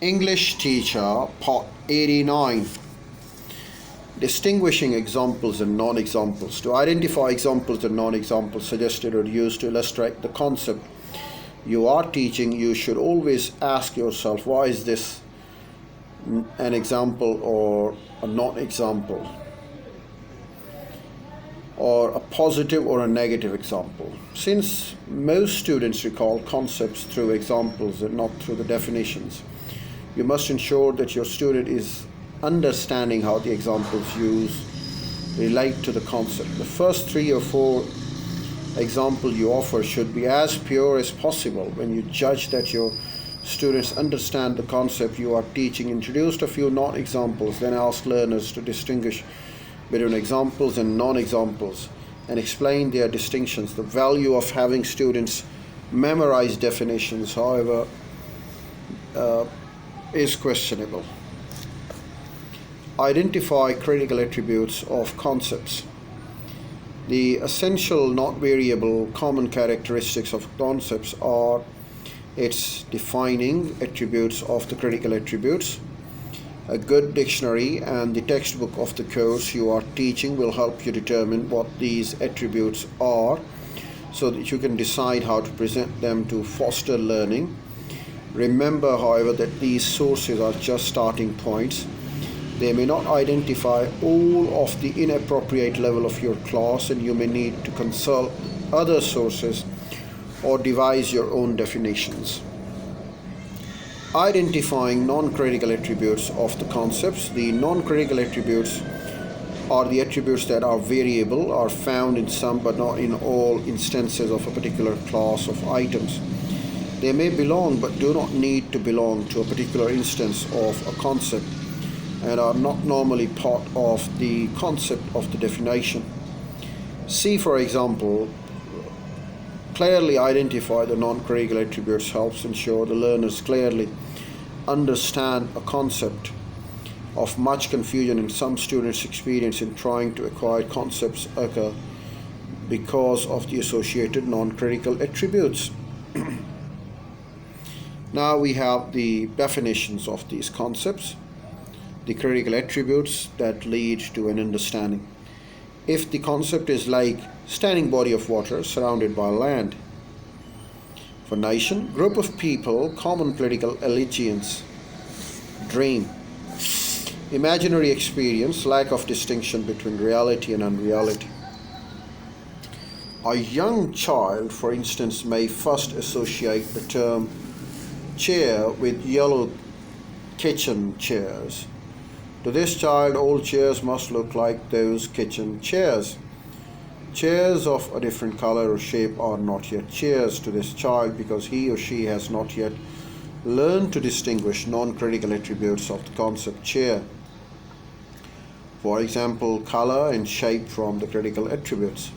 English Teacher, Part 89. Distinguishing examples and non-examples. To identify examples and non-examples suggested or used to illustrate the concept you are teaching, you should always ask yourself, why is this an example or a non-example? Or a positive or a negative example. Since most students recall concepts through examples and not through the definitions, you must ensure that your student is understanding how the examples used relate to the concept. The first 3 or 4 examples you offer should be as pure as possible. When you judge that your students understand the concept you are teaching, introduce a few non-examples, then ask learners to distinguish between examples and non-examples and explain their distinctions. The value of having students memorize definitions, however, is questionable. Identify critical attributes of concepts. The essential, not variable, common characteristics of concepts are its defining attributes of the critical attributes. A good dictionary and the textbook of the course you are teaching will help you determine what these attributes are so that you can decide how to present them to foster learning. Remember, however, that these sources are just starting points. They may not identify all of the inappropriate level of your class, and you may need to consult other sources or devise your own definitions. Identifying non-critical attributes of the concepts. The non-critical attributes are the attributes that are variable, are found in some but not in all instances of a particular class of items. They may belong but do not need to belong to a particular instance of a concept and are not normally part of the concept of the definition. See, for example, clearly identify the non-critical attributes helps ensure the learners clearly understand a concept. Of much confusion in some students' experience in trying to acquire concepts occur because of the associated non-critical attributes. Now we have the definitions of these concepts. The critical attributes that lead to an understanding. If the concept is like standing body of water surrounded by land. For nation, group of people, common political allegiance. Dream, imaginary experience, lack of distinction between reality and unreality. A young child, for instance, may first associate the term chair with yellow kitchen chairs. To this child, all chairs must look like those kitchen chairs. Chairs of a different color or shape are not yet chairs to this child because he or she has not yet learned to distinguish non-critical attributes of the concept chair. For example, color and shape from the critical attributes.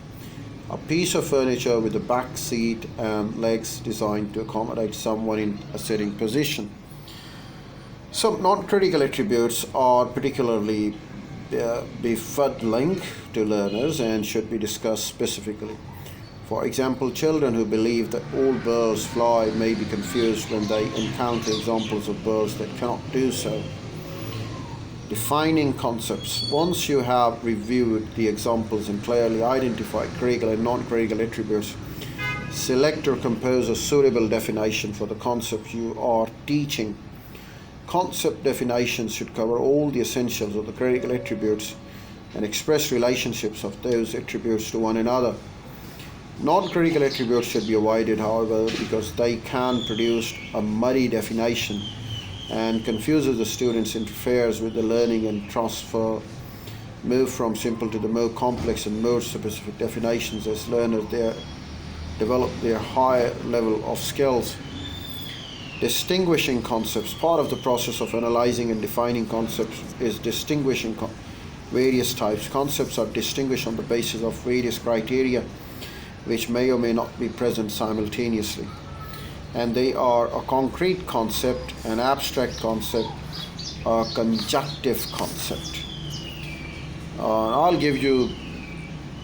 A piece of furniture with a back seat and legs designed to accommodate someone in a sitting position. Some non-critical attributes are particularly befuddling to learners and should be discussed specifically. For example, children who believe that all birds fly may be confused when they encounter examples of birds that cannot do so. Defining concepts. Once you have reviewed the examples and clearly identified critical and non-critical attributes, select or compose a suitable definition for the concept you are teaching. Concept definitions should cover all the essentials of the critical attributes and express relationships of those attributes to one another. Non-critical attributes should be avoided, however, because they can produce a muddy definition and confuses the students, interferes with the learning and transfer, move from simple to the more complex and more specific definitions as learners develop their higher level of skills. Distinguishing concepts. Part of the process of analyzing and defining concepts is distinguishing various types. Concepts are distinguished on the basis of various criteria which may or may not be present simultaneously. And they are a concrete concept, an abstract concept, a conjunctive concept. I'll give you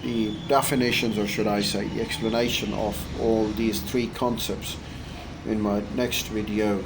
the definitions, or should I say the explanation of all these 3 concepts in my next video.